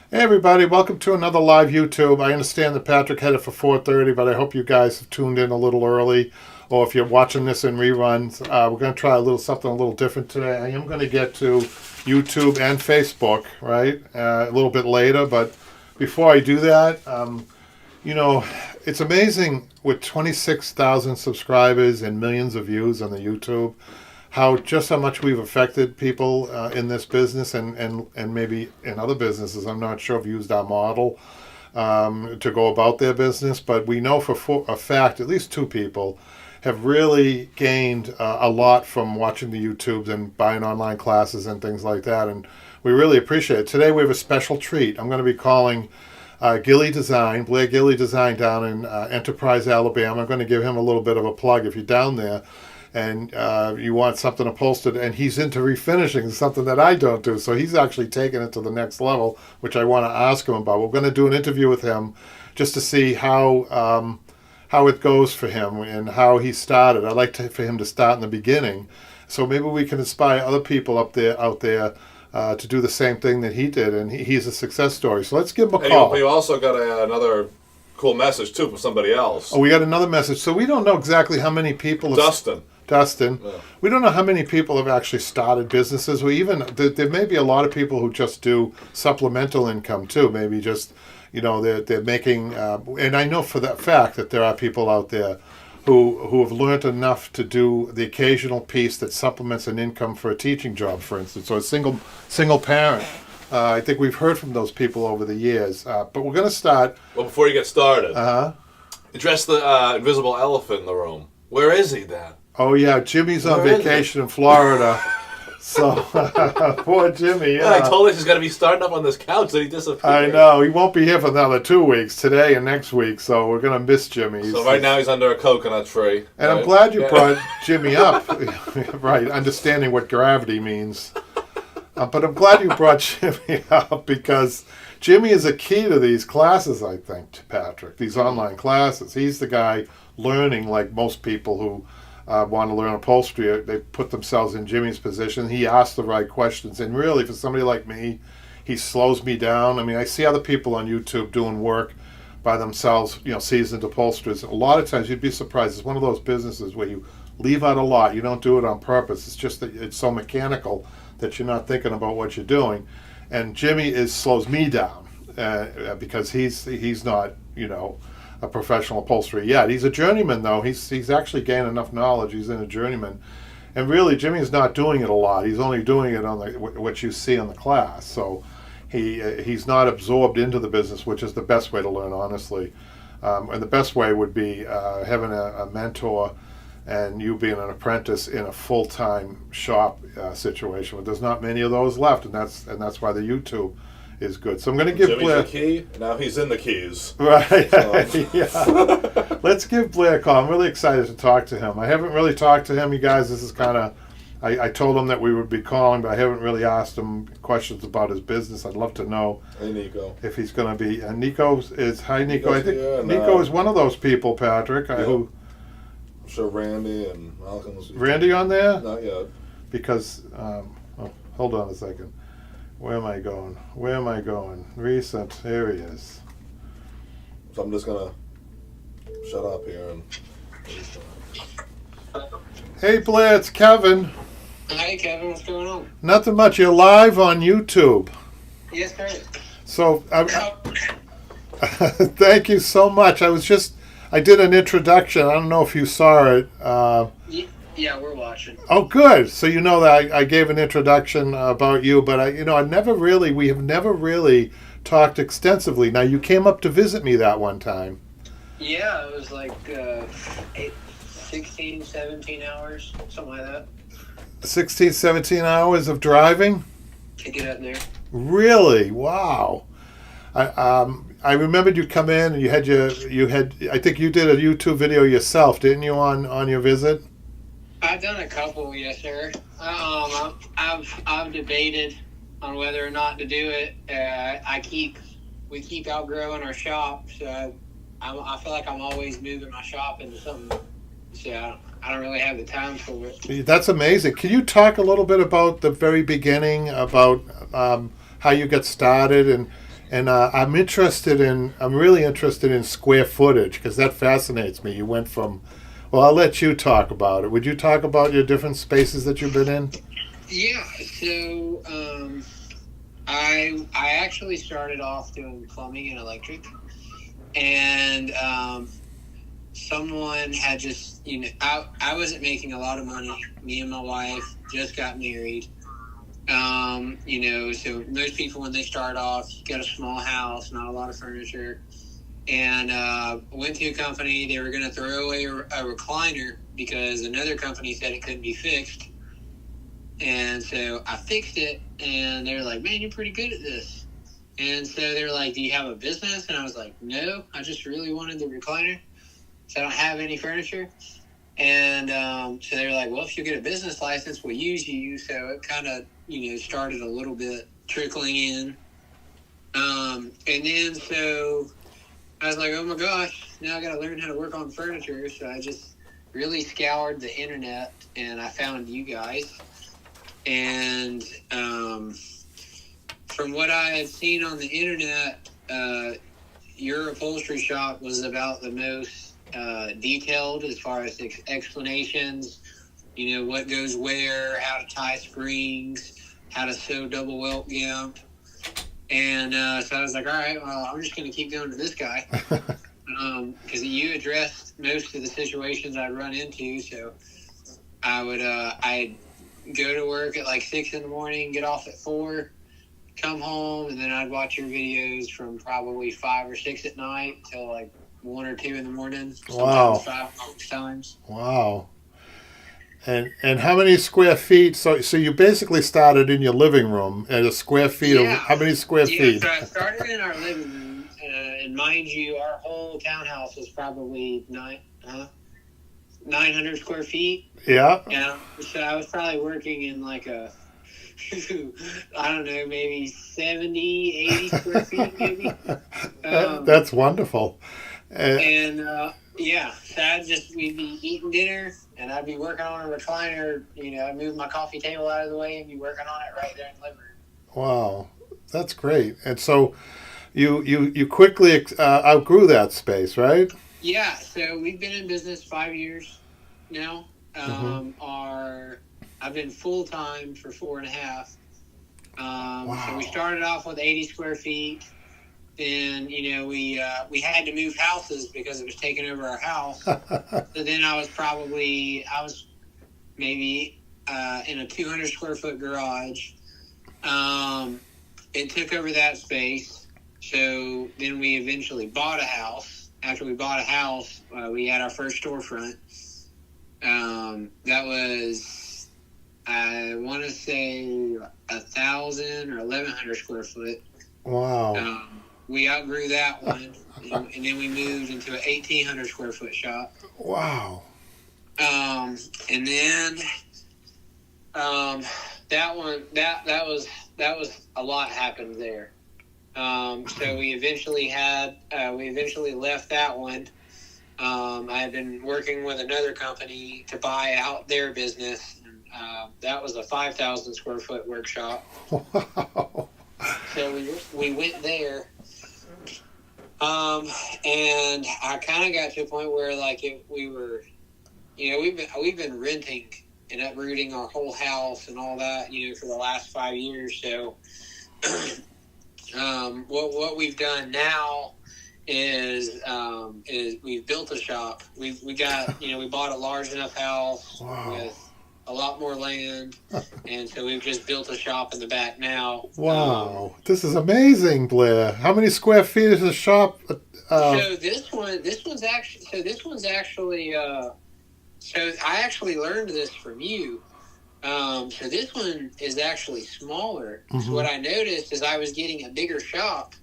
Hey everybody, welcome to another live YouTube. I understand that Patrick had it for 4:30, but I hope you guys have tuned in a little early, or if you're watching this in reruns. We're going to try something a little different today. I am going to get to YouTube and Facebook, right, a little bit later, but before I do that, you know, it's amazing with 26,000 subscribers and millions of views on the YouTube, how much we've affected people in this business and maybe in other businesses. I'm not sure if used our model to go about their business, but we know for a fact at least two people have really gained a lot from watching the YouTubes and buying online classes and things like that, and we really appreciate it. Today we have a special treat. I'm going to be calling Blair Gilly Design down in Enterprise, Alabama. I'm going to give him a little bit of a plug if you're down there and you want something upholstered, and he's into refinishing, something that I don't do. So he's actually taken it to the next level, which I want to ask him about. We're going to do an interview with him just to see how it goes for him and how he started. I'd like for him to start in the beginning, so maybe we can inspire other people out there to do the same thing that he did, and he's a success story. So let's give him a call. You also got another cool message too from somebody else. Oh, we got another message. So we don't know exactly how many people. Dustin. Yeah. We don't know how many people have actually started businesses. There may be a lot of people who just do supplemental income too. Maybe just, they're making, and I know for that fact that there are people out there who have learned enough to do the occasional piece that supplements an income for a teaching job, for instance, or a single parent. I think we've heard from those people over the years. But we're going to start. Well, before you get started, address the invisible elephant in the room. Where is he then? Oh, yeah, Jimmy's on vacation in Florida. So, poor Jimmy, yeah. I told him he's going to be starting up on this couch, and he disappeared. I know. He won't be here for another 2 weeks, today and next week, so we're going to miss Jimmy. So right now he's under a coconut tree. And right? I'm glad you brought Jimmy up. Right, understanding what gravity means. But I'm glad you brought Jimmy up, because Jimmy is a key to these classes, I think, Patrick, these online classes. He's the guy learning, like most people who want to learn upholstery. They put themselves in Jimmy's position. He asks the right questions, and really, for somebody like me, he slows me down. I mean, I see other people on YouTube doing work by themselves, seasoned upholsterers. A lot of times, you'd be surprised. It's one of those businesses where you leave out a lot. You don't do it on purpose. It's just that it's so mechanical that you're not thinking about what you're doing. And Jimmy slows me down because he's not, a professional upholsterer yet. He's a journeyman, though. He's actually gained enough knowledge. He's in a journeyman, and really, Jimmy's not doing it a lot. He's only doing it on what you see in the class. So he's not absorbed into the business, which is the best way to learn, honestly. And the best way would be having a mentor and you being an apprentice in a full-time shop situation. But there's not many of those left, and that's why the YouTube is good. So I'm going to give Blair the key. Now he's in the keys. Right. Yeah. Let's give Blair a call. I'm really excited to talk to him. I haven't really talked to him, you guys. This is kind of. I told him that we would be calling, but I haven't really asked him questions about his business. I'd love to know. Hey, Nico. If he's going to be. And Nico is. Hi, Nico. Nico's I think here, Nico is one of those people, Patrick. Yep. Who. I'm sure Randy and Malcolm's. Randy on there? Not yet. Because. Hold on a second. Where am I going? Recent. Here he is. So I'm just going to shut up here. Hey, Blair, it's Kevin. Hi, Kevin. What's going on? Nothing much. You're live on YouTube. Yes, sir. So, thank you so much. I did an introduction. I don't know if you saw it. Yeah, we're watching. Oh, good. So you know that I gave an introduction about you, but we have never really talked extensively. Now, you came up to visit me that one time. Yeah, it was like 16, 17 hours, something like that. 16, 17 hours of driving? To get up there. Really? Wow. I remembered you come in and you had I think you did a YouTube video yourself, didn't you, on your visit? I've done a couple, yes, sir. I've debated on whether or not to do it. We keep outgrowing our shop, so I feel like I'm always moving my shop into something. So I don't really have the time for it. That's amazing. Can you talk a little bit about the very beginning, about how you got started, And I'm really interested in square footage because that fascinates me. You went from, well, I'll let you talk about it. Would you talk about your different spaces that you've been in? Yeah. So I actually started off doing plumbing and electric, and someone had just I wasn't making a lot of money. Me and my wife just got married. So most people when they start off, get a small house, not a lot of furniture, and went to a company. They were going to throw away a recliner because another company said it couldn't be fixed. And so I fixed it, and they were like, "Man, you're pretty good at this." And so they were like, "Do you have a business?" And I was like, "No, I just really wanted the recliner, so I don't have any furniture." And so they were like, "Well, if you get a business license, we'll use you." So it kind of, started a little bit trickling in. And then so I was like, "Oh my gosh, now I got to learn how to work on furniture." So I just really scoured the internet, and I found you guys. And from what I had seen on the internet, your upholstery shop was about the most detailed as far as explanations, what goes where, how to tie springs, how to sew double welt gimp. And so I was like, all right, well, I'm just going to keep going to this guy because you addressed most of the situations I'd run into. So I'd go to work at like 6 a.m, get off at 4, come home, and then I'd watch your videos from probably 5 or 6 at night till like 1 or 2 in the morning. Wow. Sometimes 5 or 6 times. Wow. And how many square feet? So you basically started in your living room at a square feet of how many square feet? So I started in our living room, and mind you, our whole townhouse was probably 900 square feet. Yeah. And so I was probably working in like a, I don't know, maybe 70, 80 square feet, maybe. That's wonderful. So we'd be eating dinner, and I'd be working on a recliner. I'd move my coffee table out of the way and be working on it right there in the living room. Wow, that's great. And so you quickly outgrew that space, right? Yeah, so we've been in business 5 years now. I've been full-time for 4.5. Wow. So we started off with 80 square feet. Then, we had to move houses because it was taking over our house. So then I was maybe in a 200 square foot garage. It took over that space. So then we eventually bought a house. After we bought a house, we had our first storefront. That was, I want to say 1,000 or 1,100 square foot. Wow. We outgrew that one, and then we moved into an 1,800 square foot shop. Wow. And then that was a lot happened there. So we eventually left that one. I had been working with another company to buy out their business. That was a 5,000 square foot workshop. Wow. So we went there. And I kind of got to a point where we've been renting and uprooting our whole house and all that, for the last 5 years. So, what we've done now is we've built a shop. We bought a large enough house. Wow. With a lot more land, and so we've just built a shop in the back now. Wow, this is amazing, Blair. How many square feet is the shop? So this one's actually. So I actually learned this from you. So this one is actually smaller. So what I noticed is I was getting a bigger shop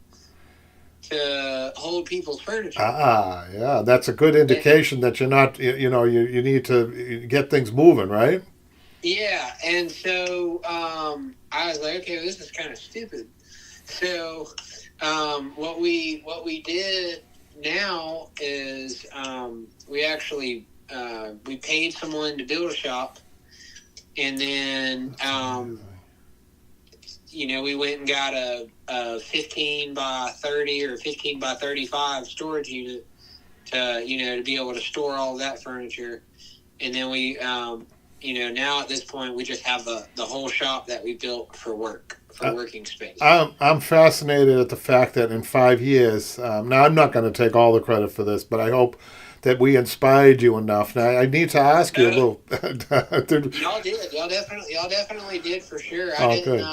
to hold people's furniture. Yeah, that's a good indication that you're not. You need to get things moving, right? Yeah, and so I was like, okay, well, this is kind of stupid. So what we did now is we actually we paid someone to build a shop, and then we went and got a 15 by 30 or 15 by 35 storage unit to be able to store all that furniture. And then we, now at this point, we just have the whole shop that we built for working space. I'm fascinated at the fact that in 5 years, now I'm not going to take all the credit for this, but I hope that we inspired you enough. Now I need to ask you a little. Y'all did. Y'all definitely did for sure. Good.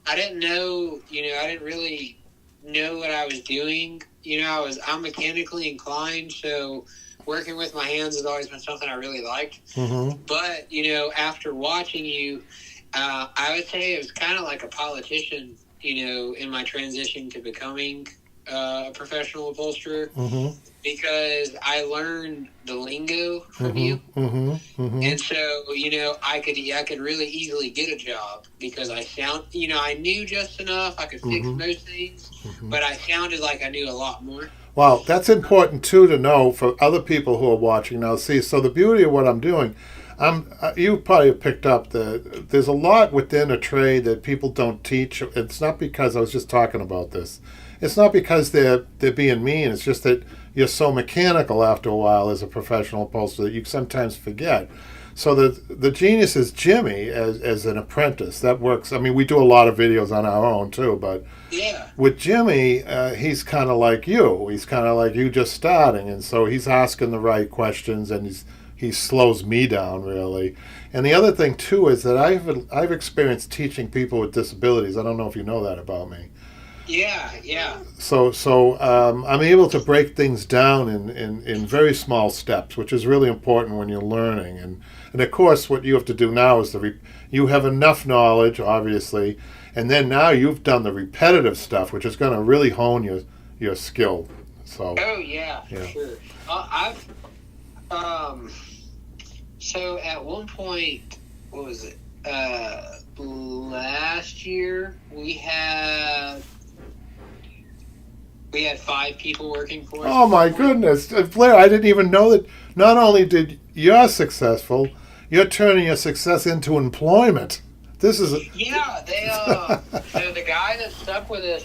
I didn't know. I didn't really know what I was doing. I'm mechanically inclined, so working with my hands has always been something I really liked. Mm-hmm. But after watching you, I would say it was kind of like a politician. In my transition to becoming a professional upholsterer, mm-hmm. because I learned the lingo from mm-hmm. you, mm-hmm. Mm-hmm. and so I could really easily get a job because I knew just enough. I could fix mm-hmm. most things, mm-hmm. but I sounded like I knew a lot more. Well, that's important too to know for other people who are watching now. See, so the beauty of what I'm doing, you probably have picked up there's a lot within a trade that people don't teach. It's not because I was just talking about this. It's not because they're being mean. It's just that you're so mechanical after a while as a professional upholsterer that you sometimes forget. So the genius is Jimmy as an apprentice. That works. I mean, we do a lot of videos on our own too, but yeah, with Jimmy, he's kind of like you. He's kind of like you just starting, and so he's asking the right questions, and he slows me down really. And the other thing too is that I've experienced teaching people with disabilities. I don't know if you know that about me. Yeah. So I'm able to break things down in very small steps, which is really important when you're learning. And of course, what you have to do now is you have enough knowledge, obviously, and then now you've done the repetitive stuff, which is going to really hone your skill. So. Oh yeah, for sure. So at one point, what was it? Last year we had 5 people working for us. Oh my goodness, Blair! I didn't even know that. Not only did you're successful, you're turning your success into employment. This is so the guy that stuck with us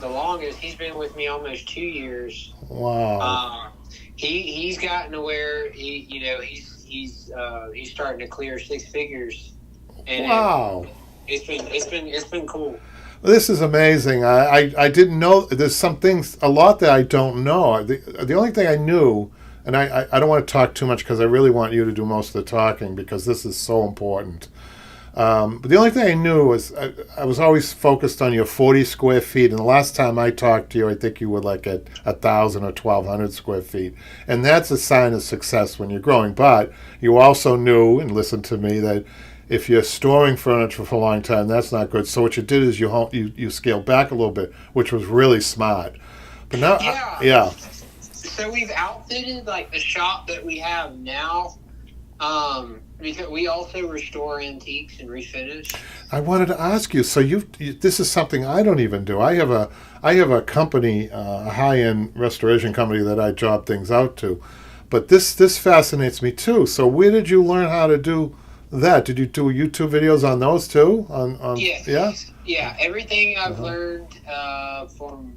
the longest, he's been with me almost 2 years. Wow. He's gotten to where he's starting to clear 6 figures. And wow. It's been cool. This is amazing. I didn't know. There's some things, a lot that I don't know. The only thing I knew, and I don't want to talk too much because I really want you to do most of the talking because this is so important. But the only thing I knew was I was always focused on your 40 square feet. And the last time I talked to you, I think you were like at 1,000 or 1,200 square feet. And that's a sign of success when you're growing. But you also knew and listened to me that if you're storing furniture for a long time, that's not good. So what you did is you scaled back a little bit, which was really smart. But now, yeah. So we've outfitted like the shop that we have now, because we also restore antiques and refinish. I wanted to ask you. So this is something I don't even do. I have a company, a high-end restoration company that I job things out to. But this fascinates me too. So where did you learn how to do that? Did you do YouTube videos on those too? Yeah. Everything I've learned from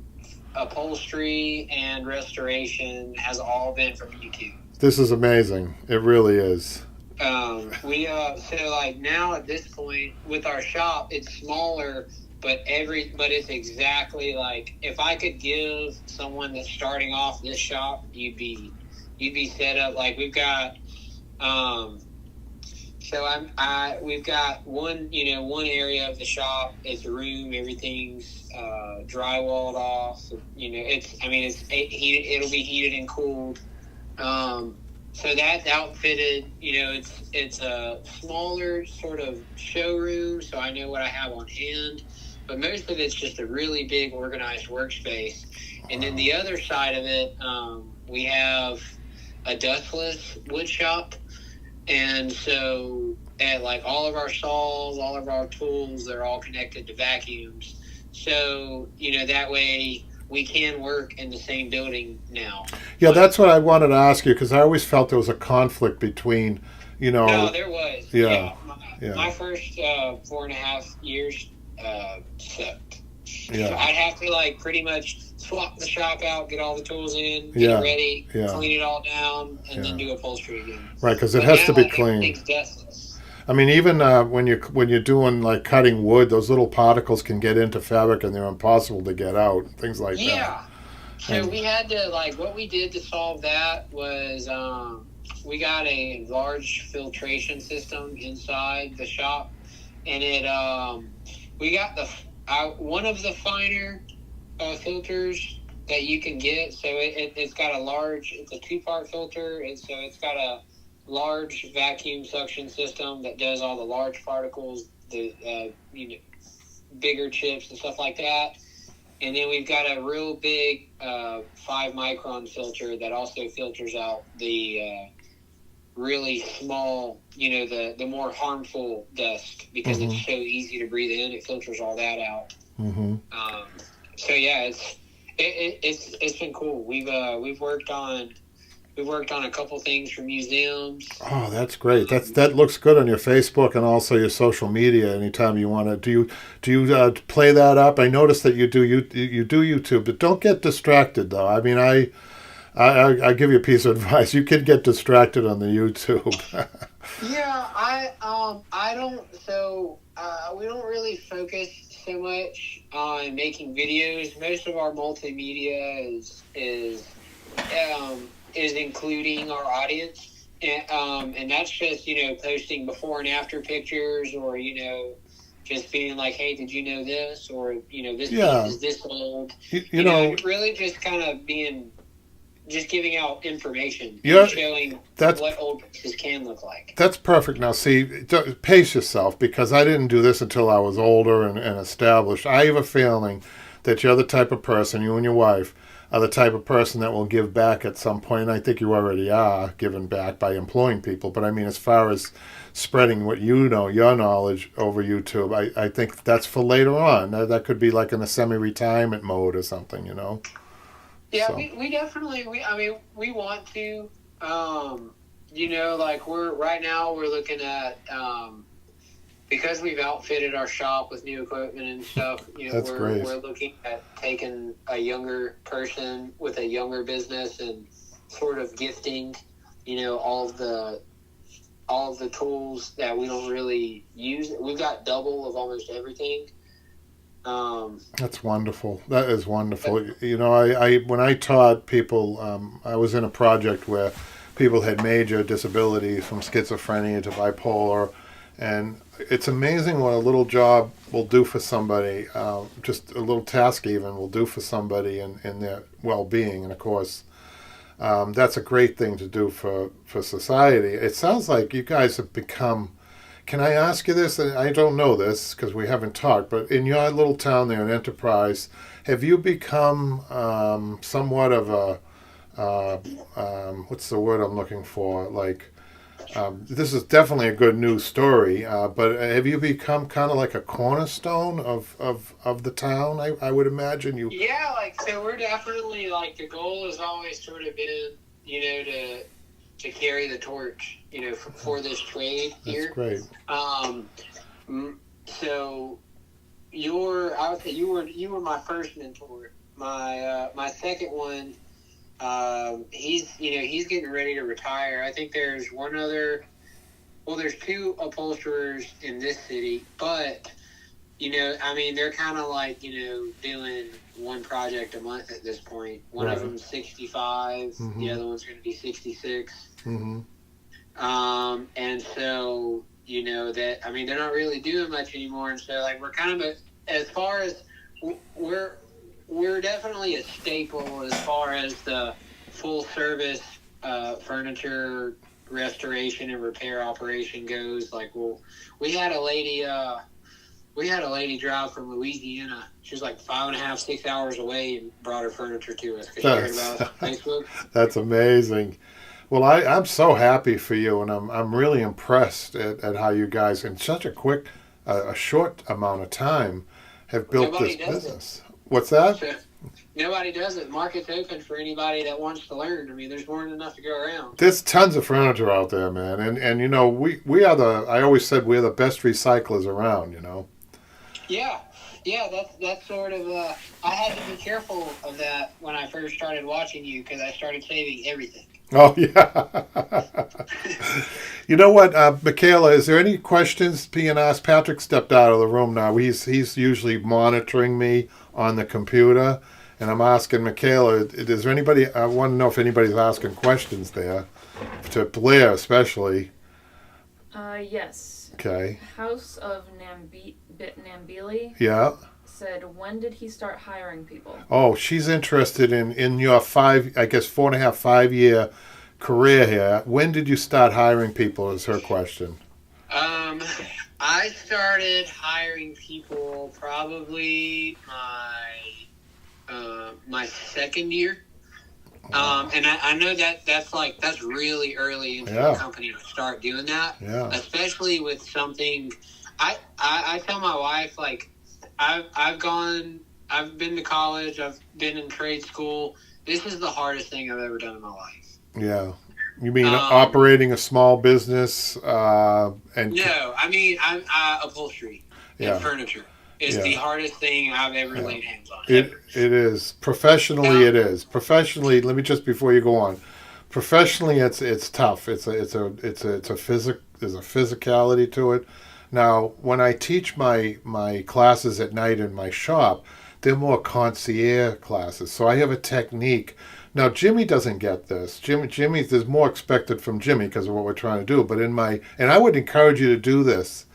upholstery and restoration has all been from YouTube. This is amazing. It really is. So like now at this point with our shop, it's smaller, but it's exactly like if I could give someone that's starting off this shop, you'd be set up like we've got. We've got one area of the shop. It's a room. Everything's drywalled off. It'll be heated and cooled. So that's outfitted. It's a smaller sort of showroom. So I know what I have on hand. But most of it's just a really big organized workspace. And then the other side of it, we have a dustless wood shop. And so, like all of our saws, all of our tools, they're all connected to vacuums. So, that way we can work in the same building now. Yeah, that's what I wanted to ask you because I always felt there was a conflict between, No, there was. Yeah. My first 4.5 years sucked. Yeah. So I'd have to like pretty much swap the shop out, get all the tools in, get Yeah. it ready, Yeah. clean it all down, and then Yeah. do upholstery again. Right, because it But has to now be clean. everything's dustless. I mean, even when you're doing like cutting wood, those little particles can get into fabric and they're impossible to get out. Things like that. Yeah. So And- we had to what we did to solve that was we got a large filtration system inside the shop, and we got one of the finer filters that you can get. So it's got it's a 2-part filter, and so it's got a large vacuum suction system that does all the large particles, the bigger chips and stuff like that. And then we've got a real big 5-micron filter that also filters out the really small, the more harmful dust, because Mm-hmm. it's so easy to breathe in. It filters all that out. Mm-hmm. So yeah, it's been cool. We've worked on a couple things for museums. Oh, that's great. That looks good on your Facebook and also your social media. Anytime you want to, do you play that up? I noticed that you do YouTube, but don't get distracted though. I mean, I give you a piece of advice. You can get distracted on the YouTube. Yeah, I don't. So we don't really focus so much on making videos. Most of our multimedia is including our audience, and that's just posting before and after pictures, or just being like, hey, did you know this, or this Yeah. piece is this old. you know, really just kind of just giving out information, Yeah, and showing what old pieces can look like. that's perfect. Now, see, pace yourself, because I didn't do this until I was older and established. I have a feeling that you're the type of person, you and your wife, are the type of person that will give back at some point. And I think you already are giving back by employing people. But I mean, as far as spreading what your knowledge over YouTube, I think that's for later on. That could be like in a semi-retirement mode or something, Yeah, So. we definitely, we want to, right now we're looking at, because we've outfitted our shop with new equipment and stuff, That's great. we're looking at taking a younger person with a younger business and sort of gifting, all of the tools that we don't really use. We've got double of almost everything. That's wonderful. That is wonderful. I when I taught people, I was in a project where people had major disabilities from schizophrenia to bipolar, and it's amazing what a little job will do for somebody. Just a little task even will do for somebody in their well-being. And of course, that's a great thing to do for society. It sounds like you guys have become. Can I ask you this? I don't know this because we haven't talked, but in your little town there in Enterprise, have you become somewhat of a, what's the word I'm looking for? This is definitely a good news story, but have you become kind of like a cornerstone of the town? I would imagine you. Yeah, so we're definitely, the goal has always sort of been, to carry the torch, for this trade here. That's great. So I would say you were my first mentor. My second one, he's getting ready to retire. I think there's there's 2 upholsterers in this city, but they're kind of doing one project a month at this point. One of them's 65, Mm-hmm. the other one's going to be 66. Mm-hmm. And so, they're not really doing much anymore. And so, we're kind of, as far as, we're definitely a staple as far as the full service furniture restoration and repair operation goes. We had a lady drive from Louisiana. She was 5.5, 6 hours away and brought her furniture to us because she heard about it on Facebook. That's amazing. Well, I'm so happy for you, and I'm really impressed at how you guys, in such a short amount of time, have built Nobody this does business. What's that? So, nobody does it. Market's open for anybody that wants to learn. There's more than enough to go around. There's tons of furniture out there, man, and we are I always said we're the best recyclers around. Yeah. Yeah, that's sort of. I had to be careful of that when I first started watching you because I started saving everything. Oh yeah. You know what, Michaela? Is there any questions being asked? Patrick stepped out of the room now. He's usually monitoring me on the computer, and I'm asking Michaela. Is there anybody? I want to know if anybody's asking questions there, to Blair especially. Yes. Okay. House of Nambili Yeah. said, when did he start hiring people? Oh, she's interested in your 4.5, 5 year career here. When did you start hiring people? Is her question. I started hiring people probably my second year. And I know that's really early into the company to start doing that. Yeah. Especially with something. I tell my wife, like, I've been to college, I've been in trade school. This is the hardest thing I've ever done in my life. Yeah. You mean operating a small business? No, I mean I'm upholstery and furniture is the hardest thing I've ever laid hands on. It is professionally. It is professionally. Let me just before you go on. Professionally, it's tough. It's a physic. There's a physicality to it. Now, when I teach my classes at night in my shop, they're more concierge classes. So I have a technique. Now, Jimmy doesn't get this. Jimmy, there's more expected from Jimmy because of what we're trying to do. But and I would encourage you to do this,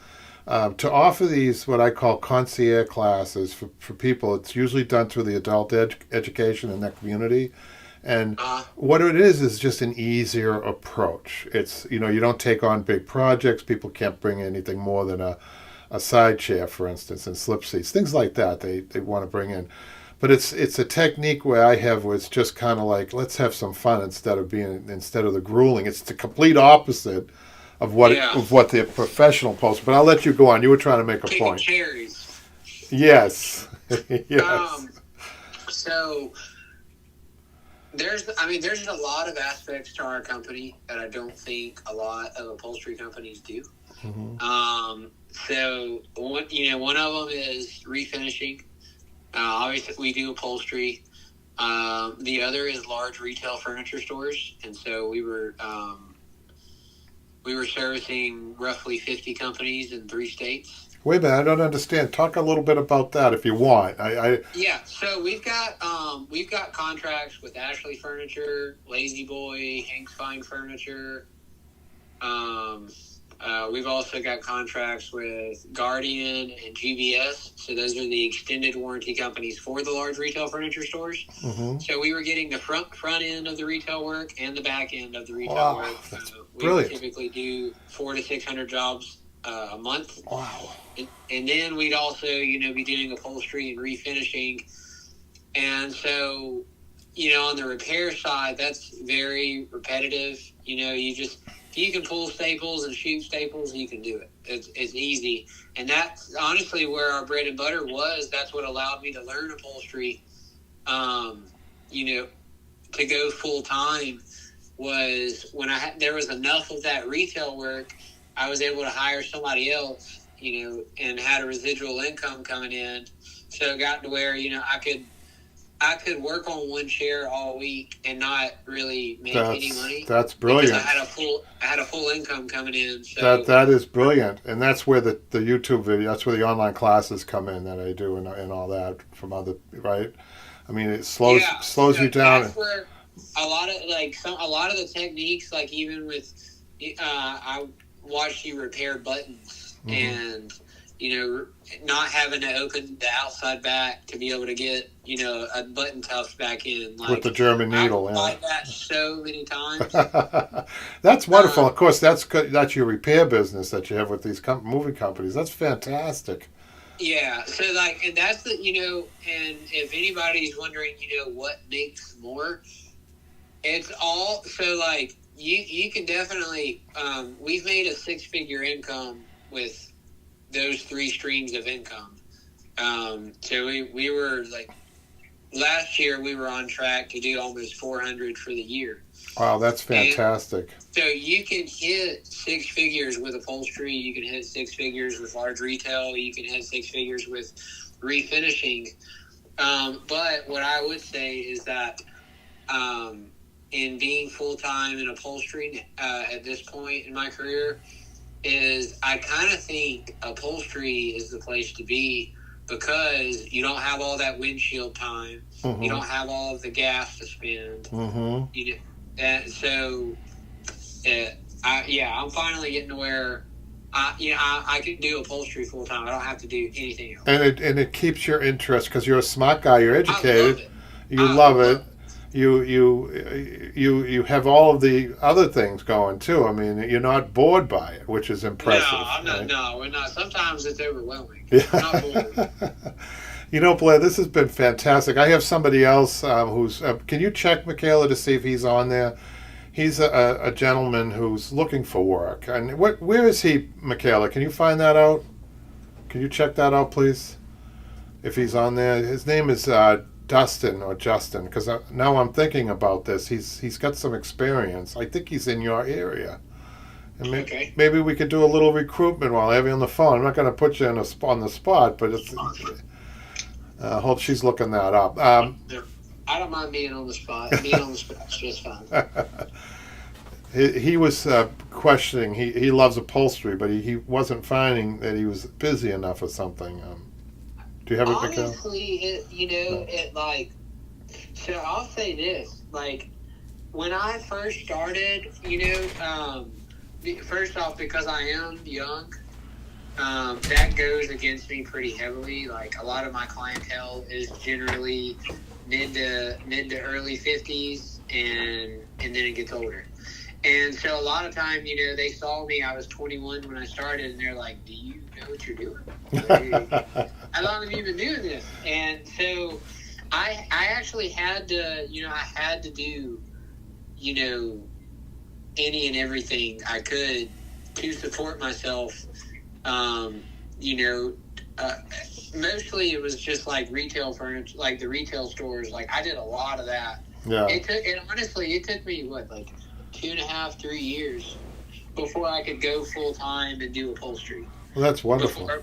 to offer these what I call concierge classes for people. It's usually done through the adult education in that community. And what it is just an easier approach. It's, you don't take on big projects. People can't bring anything more than a side chair, for instance, and slip seats, things like that they want to bring in. But it's a technique where it's just kind of like, let's have some fun instead of the grueling. It's the complete opposite of what the professional post. But I'll let you go on. You were trying to make a point. Cherries. Yes. Yes. So there's a lot of aspects to our company that I don't think a lot of upholstery companies do. Mm-hmm. So one of them is refinishing. Obviously, we do upholstery. The other is large retail furniture stores, and so we were servicing roughly 50 companies in 3 states. Wait a minute, I don't understand. Talk a little bit about that if you want. Yeah, so we've got contracts with Ashley Furniture, Lazy Boy, Hank's Fine Furniture. We've also got contracts with Guardian and GBS. So those are the extended warranty companies for the large retail furniture stores. Mm-hmm. So we were getting the front end of the retail work and the back end of the retail work. That's we brilliant. typically do 400 to 600 jobs a month. Wow. And then we'd also, be doing upholstery and refinishing. And so, on the repair side, that's very repetitive. If you can pull staples and shoot staples, you can do it. It's easy. And that's honestly where our bread and butter was. That's what allowed me to learn upholstery, to go full time, was when there was enough of that retail work, I was able to hire somebody else, and had a residual income coming in. So it got to where, I could work on one chair all week and not really make any money. That's brilliant. Because I had a full income coming in. So that is brilliant, and that's where the YouTube video, that's where the online classes come in that I do and all that from other, right? I mean, it slows you down. That's where a lot of the techniques, like even with, I watched you repair buttons, mm-hmm. and not having to open the outside back to be able to get, a button tuft back in. Like, with the German needle. I've tried that so many times. That's wonderful. Of course, that's your repair business that you have with these moving companies. That's fantastic. Yeah. So, and that's and if anybody's wondering, what makes more, it's all, so, you can definitely, we've made a 6-figure income with those 3 streams of income. So we were last year we were on track to do almost 400 for the year. Wow, that's fantastic. And so you can hit 6 figures with upholstery. You can hit 6 figures with large retail. You can hit 6 figures with refinishing. But what I would say is that in being full-time in upholstery at this point in my career, is I kind of think upholstery is the place to be, because you don't have all that windshield time. Mm-hmm. You don't have all of the gas to spend. Mm-hmm. And so, I'm finally getting to where I can do upholstery full time. I don't have to do anything else. And it keeps your interest because you're a smart guy. You're educated. I love it. You have all of the other things going too. I mean, you're not bored by it, which is impressive. No, I'm not. Right? No, we're not. Sometimes it's overwhelming. Yeah. I'm not bored. You know, Blair, this has been fantastic. I have somebody else who's. Can you check Michaela to see if he's on there? He's a gentleman who's looking for work. And where is he, Michaela? Can you find that out? Can you check that out, please? If he's on there, his name is Dustin or Justin. Because now I'm thinking about this. He's got some experience. I think he's in your area. And maybe we could do a little recruitment while I have you on the phone. I'm not going to put you on the spot, but it's. Hold, she's looking that up. I don't mind being on the spot. Being on the spot's just fine. He was questioning. He loves upholstery, but he wasn't finding that he was busy enough or something. Do you have it, Michaela? Honestly, so I'll say this. Like, when I first started, first off, because I am young, that goes against me pretty heavily. Like, a lot of my clientele is generally mid to early 50s, and then it gets older. And so a lot of time, they saw me. I was 21 when I started, and they're like, "Do you know what you're doing? How long have you been doing this?" And so I actually had to, do, any and everything I could to support myself. Mostly it was just like retail furniture, like the retail stores. Like, I did a lot of that. Yeah. It took me 2.5, 3 years before I could go full time and do upholstery. Well, that's wonderful. Before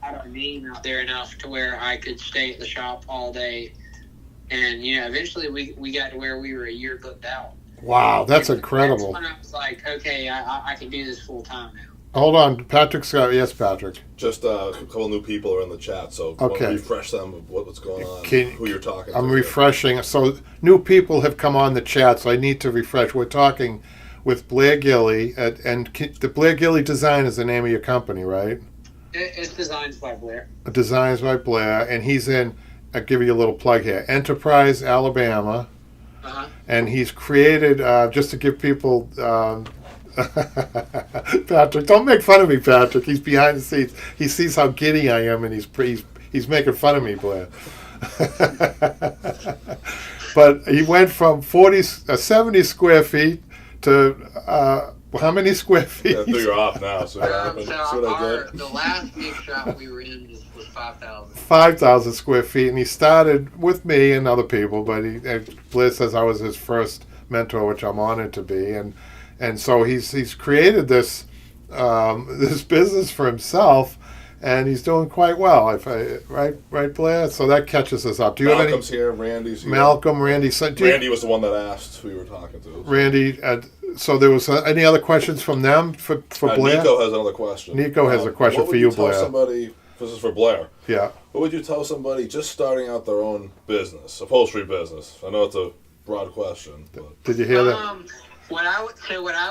I had our name out there enough to where I could stay at the shop all day. And, eventually we got to where we were a year booked out. Wow, that's incredible. That's when I was like, okay, I can do this full time now. Hold on, Patrick's got. Yes, Patrick. Just a couple new people are in the chat, so okay. Want to refresh them of what's going on, who you're talking to. I'm refreshing. So new people have come on the chat, so I need to refresh. We're talking with Blair Gilly, and the Blair Gilly Design is the name of your company, right? It's Designs by Blair. Designs by Blair, and he's in. I'll give you a little plug here. Enterprise, Alabama, and he's created just to give people. Patrick, don't make fun of me, Patrick. He's behind the scenes. He sees how giddy I am, and he's making fun of me, Blair. But he went from 70 square feet to how many square feet? Yeah, you're off now. So the last big shop we were in was 5,000. 5,000 square feet, and he started with me and other people. But Blair says I was his first mentor, which I'm honored to be, and so he's created this this business for himself, and he's doing quite well. Right, Blair. So that catches us up. Do you Malcolm's have any? Here. Randy's here. Randy. Randy was the one that asked who you were talking to. Randy. So there was any other questions from them for Blair? Nico has another question. Nico has a question for you, Blair. Somebody. This is for Blair. Yeah. What would you tell somebody just starting out their own business, upholstery business? I know it's a broad question. But. Did you hear that? What I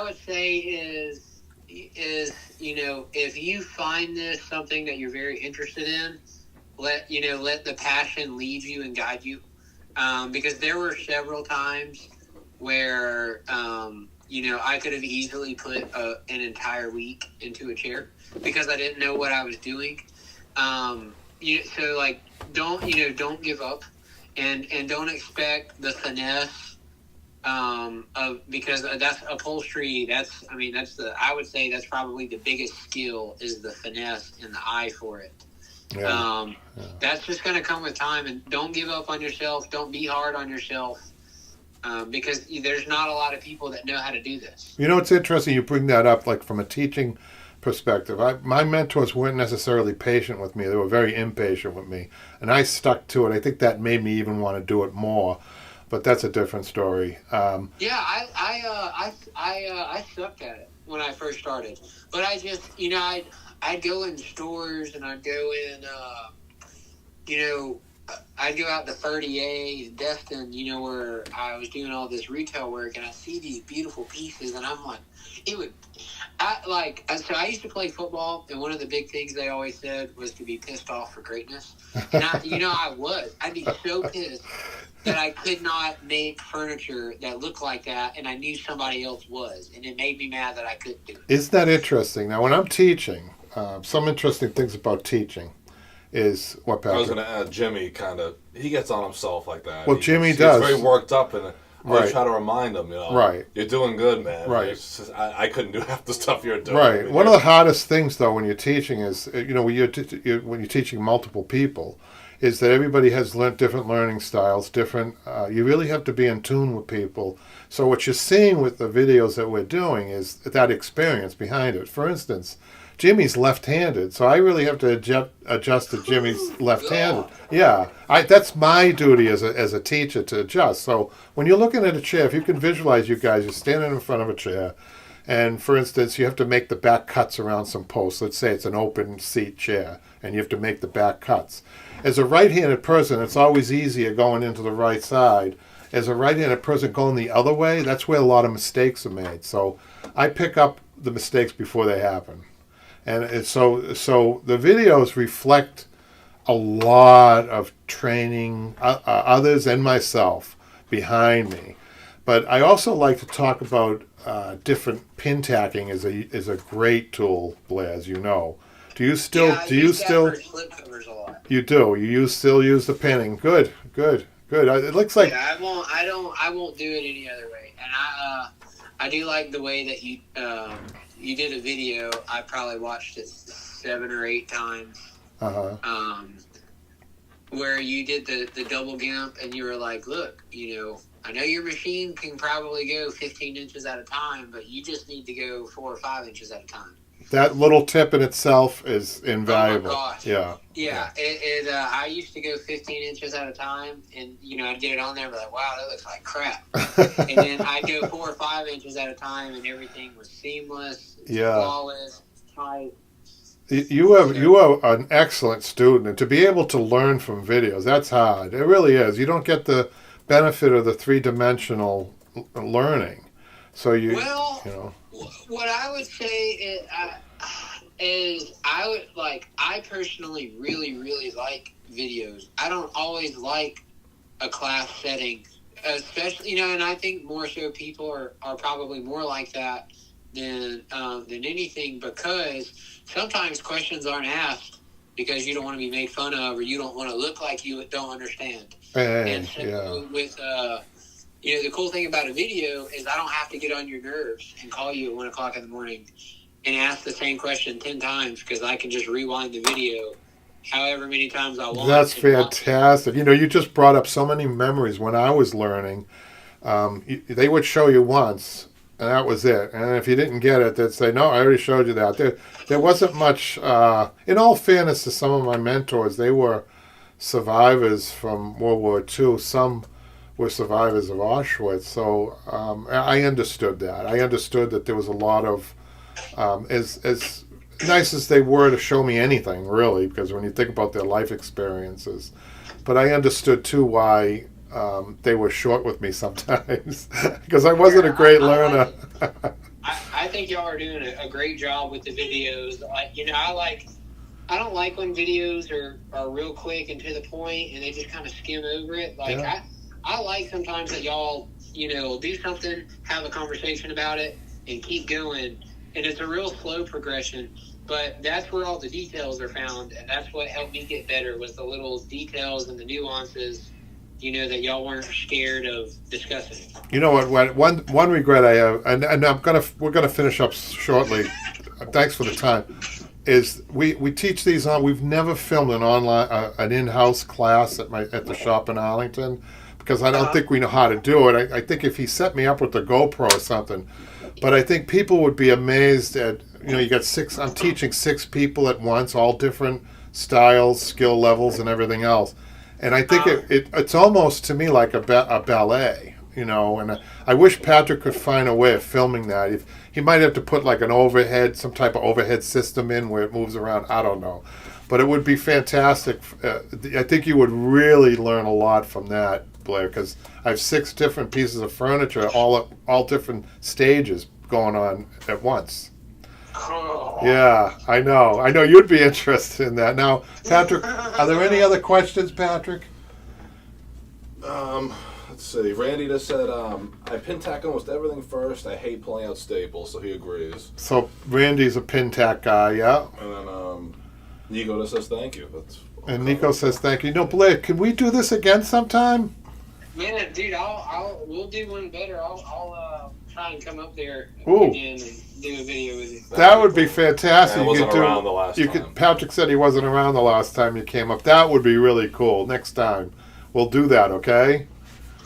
would say is if you find this something that you're very interested in, let the passion lead you and guide you, because there were several times where I could have easily put an entire week into a chair because I didn't know what I was doing. So don't give up, and don't expect the finesse. Because that's upholstery. I would say that's probably the biggest skill is the finesse and the eye for it. Yeah. That's just going to come with time, and don't give up on yourself. Don't be hard on yourself, because there's not a lot of people that know how to do this. You know, it's interesting you bring that up, like from a teaching perspective. My mentors weren't necessarily patient with me; they were very impatient with me, and I stuck to it. I think that made me even want to do it more, but that's a different story. Yeah, I sucked at it when I first started, but I just, I'd go in stores and I'd go in, you know, I'd go out to 30A and Destin, where I was doing all this retail work, and I see these beautiful pieces, and I'm like, so I used to play football, and one of the big things they always said was to be pissed off for greatness. And I'd be so pissed that I could not make furniture that looked like that, and I knew somebody else was, and it made me mad that I couldn't do it. Isn't that interesting? Now, when I'm teaching, some interesting things about teaching is what, Patrick? I was going to add, Jimmy he gets on himself like that. Well, Jimmy He's does. very worked up, and I always Right. try to remind him, Right. you're doing good, man. Right. It's just, I couldn't do half the stuff you're doing. Right. I mean, One of the hardest things, though, when you're teaching is, when you're teaching multiple people, is that everybody has different learning styles, different. You really have to be in tune with people. So what you're seeing with the videos that we're doing is that experience behind it. For instance, Jimmy's left-handed, so I really have to adjust to Jimmy's left-handed. Yeah, that's my duty as a teacher to adjust. So when you're looking at a chair, if you can visualize, you guys, you're standing in front of a chair, and for instance, you have to make the back cuts around some posts. Let's say it's an open seat chair, and you have to make the back cuts. As a right-handed person, it's always easier going into the right side. As a right-handed person going the other way, that's where a lot of mistakes are made. So I pick up the mistakes before they happen. And so the videos reflect a lot of training, others and myself behind me. But I also like to talk about different pin tacking is a great tool, Blair, as you know. Do you still? I do you use that still? for slip covers a lot. You do. Still use the pinning. Good. It looks like. Yeah, I won't do it any other way. And I do like the way that you did a video. I probably watched it 7 or 8 times. Where you did the double gimp, and you were like, look, I know your machine can probably go 15 inches at a time, but you just need to go 4 or 5 inches at a time. That little tip in itself is invaluable. Oh my gosh. Yeah. I used to go 15 inches at a time, and I'd get it on there and be like, wow, that looks like crap. And then I'd go 4 or 5 inches at a time, and everything was seamless, flawless, tight. You are an excellent student, and to be able to learn from videos, that's hard. It really is. You don't get the benefit of the 3-dimensional learning. So what I would say is I personally really, really like videos. I don't always like a class setting, especially, and I think more so people are probably more like that than anything, because sometimes questions aren't asked because you don't want to be made fun of, or you don't want to look like you don't understand. With the cool thing about a video is I don't have to get on your nerves and call you at 1 o'clock in the morning and ask the same question 10 times, because I can just rewind the video however many times I want. That's fantastic. You just brought up so many memories when I was learning. They would show you once, and that was it. And if you didn't get it, they'd say, no, I already showed you that. There wasn't much, in all fairness to some of my mentors, they were survivors from World War II. Some were survivors of Auschwitz. So I understood that. I understood that there was a lot of, as nice as they were to show me anything, really, because when you think about their life experiences. But I understood, too, why they were short with me sometimes, because I wasn't a great learner. I think y'all are doing a great job with the videos. I don't like when videos are real quick and to the point, and they just kind of skim over it. I like sometimes that y'all, do something, have a conversation about it, and keep going. And it's a real slow progression, but that's where all the details are found, and that's what helped me get better, was the little details and the nuances, that y'all weren't scared of discussing. You know what? One regret I have, and we're gonna finish up shortly. Thanks for the time. Is we teach these on? We've never filmed an in-house class at the shop in Arlington, because I don't think we know how to do it. I think if he set me up with the GoPro or something, but I think people would be amazed at you got six. I'm teaching six people at once, all different styles, skill levels, and everything else. And I think it's almost to me like a ballet, And I wish Patrick could find a way of filming that. If he might have to put like an overhead, some type of overhead system in where it moves around. I don't know, but it would be fantastic. I think you would really learn a lot from that, Blair, because I have six different pieces of furniture, all different stages going on at once. Yeah, I know. I know you'd be interested in that. Now, Patrick, are there any other questions, Patrick? Let's see. Randy just said, I pin tack almost everything first. I hate pulling out staples, so he agrees. So Randy's a pin tack guy, yeah. And then Nico just says thank you. And Nico says thank you. Blair, can we do this again sometime? Yeah, dude, we'll do one better. I'll try and come up there Ooh. again and do a video with you. That would be fantastic. I wasn't around the last time. Patrick said he wasn't around the last time you came up. That would be really cool. Next time, we'll do that. Okay.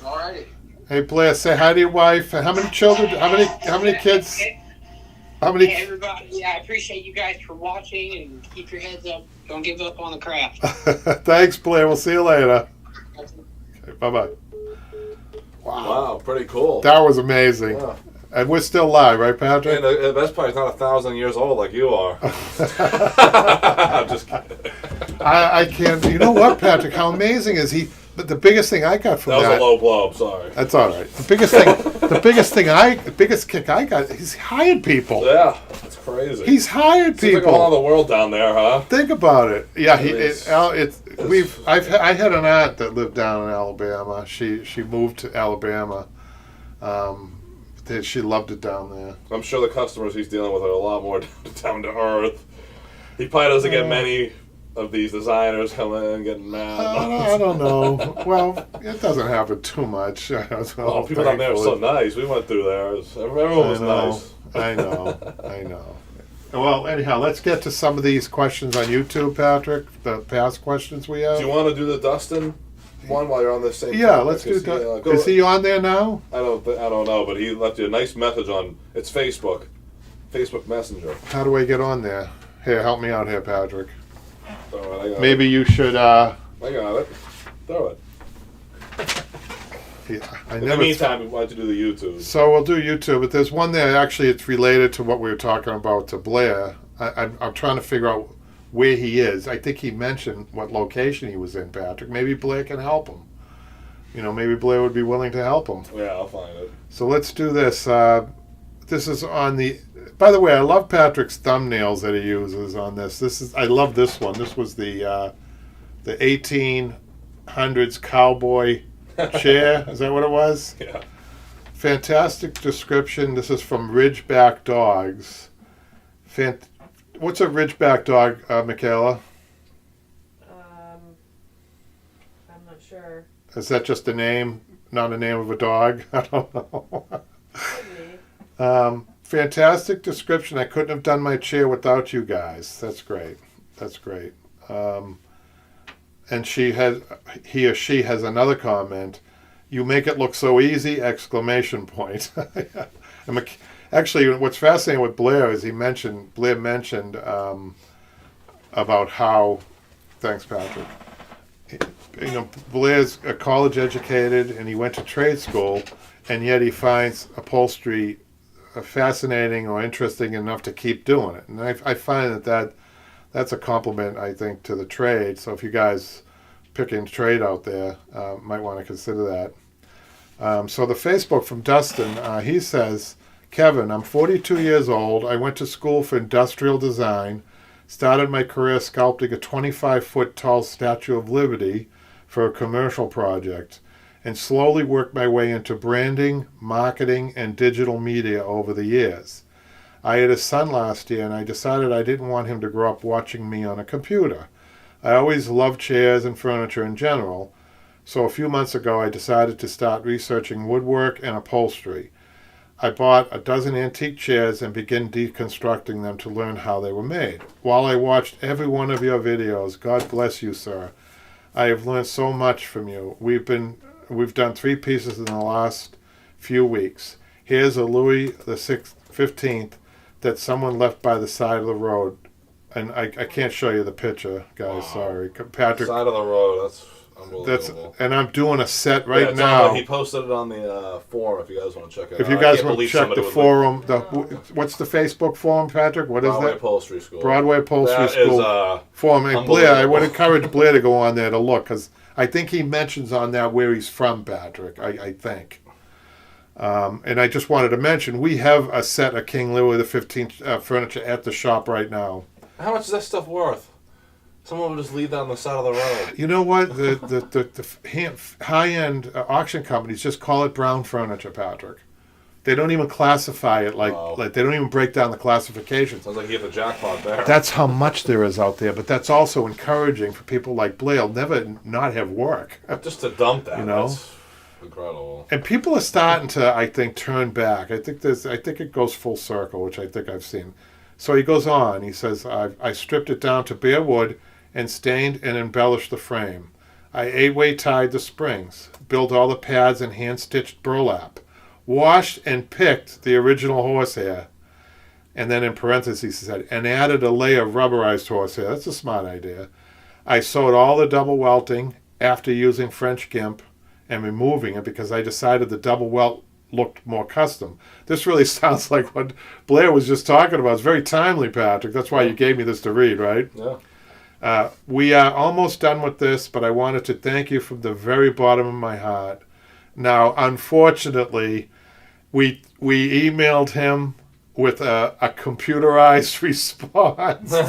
Alrighty. Hey Blair, say hi to your wife. How many children? How many kids? How many? Hey, everybody, I appreciate you guys for watching and keep your heads up. Don't give up on the craft. Thanks, Blair. We'll see you later. Okay, bye-bye. Wow, pretty cool. That was amazing. Yeah. And we're still live, right, Patrick? And the best part is not 1,000 years old like you are. I'm just kidding. I can't. You know what, Patrick? How amazing is he? But the biggest thing I got from That was a low blow. I'm sorry. That's all right. The biggest kick I got. He's hired people. Yeah, that's crazy. He's hired Seems people. like all the world down there, huh? Think about it. Yeah, I had an aunt that lived down in Alabama. She moved to Alabama. She loved it down there. I'm sure the customers he's dealing with are a lot more down to earth. He probably doesn't get many of these designers coming in getting mad. I don't know. Well, it doesn't happen too much. Well, people down there are so nice. We went through there. Everyone was nice. I know. Well, anyhow, let's get to some of these questions on YouTube, Patrick. The past questions we have. Do you want to do the Dustin one while you're on the same? Yeah, topic? let's do that. Is he on there now? I don't know, but he left you a nice message on. It's Facebook Messenger. How do I get on there? Here, help me out here, Patrick. All right, Maybe you should. I got it. Throw it. Yeah, In the meantime, we want to do the YouTube. So we'll do YouTube, but there's one there. Actually, it's related to what we were talking about to Blair. I'm trying to figure out where he is. I think he mentioned what location he was in, Patrick. Maybe Blair can help him. Maybe Blair would be willing to help him. Yeah, I'll find it. So let's do this. This is on the. By the way, I love Patrick's thumbnails that he uses on this. I love this one. This was the 1800s cowboy chair. Is that what it was? Yeah. Fantastic description. This is from Ridgeback Dogs. What's a Ridgeback dog, Michaela? I'm not sure. Is that just a name, not a name of a dog? I don't know. Fantastic description. I couldn't have done my chair without you guys. That's great. And he or she has another comment. You make it look so easy! Exclamation point. Actually, what's fascinating with Blair is Blair mentioned about how. Thanks, Patrick. Blair's a college educated and he went to trade school, and yet he finds upholstery fascinating or interesting enough to keep doing it. And I find that's a compliment, I think, to the trade. So if you guys picking trade out there, might want to consider that. So the Facebook from Dustin, he says, Kevin, I'm 42 years old. I went to school for industrial design, started my career sculpting a 25-foot tall Statue of Liberty for a commercial project, and slowly worked my way into branding, marketing, and digital media over the years. I had a son last year, and I decided I didn't want him to grow up watching me on a computer. I always loved chairs and furniture in general, so a few months ago I decided to start researching woodwork and upholstery. I bought a dozen antique chairs and began deconstructing them to learn how they were made. While I watched every one of your videos, God bless you, sir, I have learned so much from you. We've done 3 pieces in the last few weeks. Here's a Louis the 15th that someone left by the side of the road. And I can't show you the picture, guys. Wow. Sorry. Patrick. Side of the road. That's unbelievable. And I'm doing a set right it's now. he posted it on the forum if you guys want to check it out. If you guys want to check the forum, what's the Facebook forum, Patrick? What is Broadway that? Upholstery School. Broadway Upholstery That School is, forum. And Blair, I would unbelievable. encourage Blair to go on there to look, because I think he mentions on that where he's from, Patrick. I think. And I just wanted to mention, we have a set of King Louis XV furniture at the shop right now. How much is that stuff worth? Someone would just leave that on the side of the road. You know what? The high-end auction companies just call it brown furniture, Patrick. They don't even classify it like they don't even break down the classifications. Sounds like you hit the jackpot there. That's how much there is out there, but that's also encouraging for people like Blair. Never not have work. Just to dump that, You know? that's incredible. And people are starting to, I think, turn back. I think it goes full circle, which I think I've seen. So he goes on. He says, I stripped it down to bare wood and stained and embellished the frame. I 8-way tied the springs, built all the pads and hand-stitched burlap, washed and picked the original horsehair. And then in parentheses he said, and added a layer of rubberized horsehair. That's a smart idea. I sewed all the double welting after using French gimp and removing it because I decided the double welt looked more custom. This really sounds like what Blair was just talking about. It's very timely, Patrick. That's why you gave me this to read, right? Yeah. We are almost done with this, but I wanted to thank you from the very bottom of my heart. Now, unfortunately, we emailed him with a computerized response. We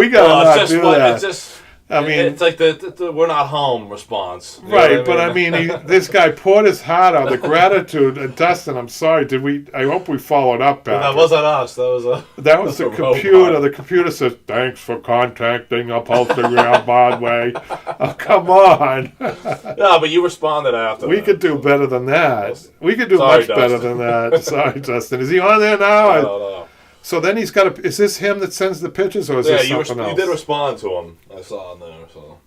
gotta not do that. It's just, I mean, it's like the we're not home response. You know right, what but I mean, this guy poured his heart out. The gratitude, and Dustin, I'm sorry. I hope we followed up, Patrick. That wasn't us. That was the computer. Robot. The computer says, "Thanks for contacting Upholstery on Broadway." Oh, come on. Yeah, but you responded after. We that. could do better than that. We could do Sorry, much better Dustin. than that. Sorry, Dustin. Is he on there now? I don't know. So then he's got is this him that sends the pictures, or is this something else? You did respond to him. I saw on there. So.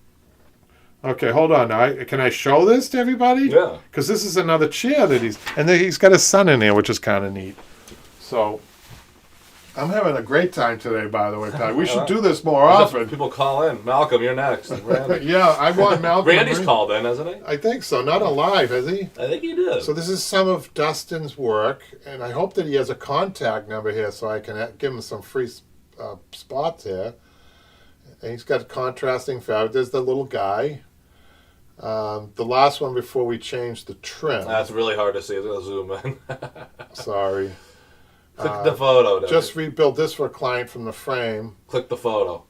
Okay, hold on. Now, can I show this to everybody? Yeah. Because this is another chair that and then he's got his son in there, which is kind of neat. So, I'm having a great time today, by the way, Ty. We should do this more often. People call in. Malcolm, you're next. Randy. Yeah, I want Malcolm. Randy's called in, hasn't he? I think so. Not alive, has he? I think he did. So this is some of Dustin's work, and I hope that he has a contact number here so I can give him some free spots here. And he's got contrasting fabric. There's the little guy. The last one before we changed the trim. That's really hard to see. I'm gonna zoom in. Sorry. Click the photo. David. Just rebuilt this for a client from the frame. Click the photo.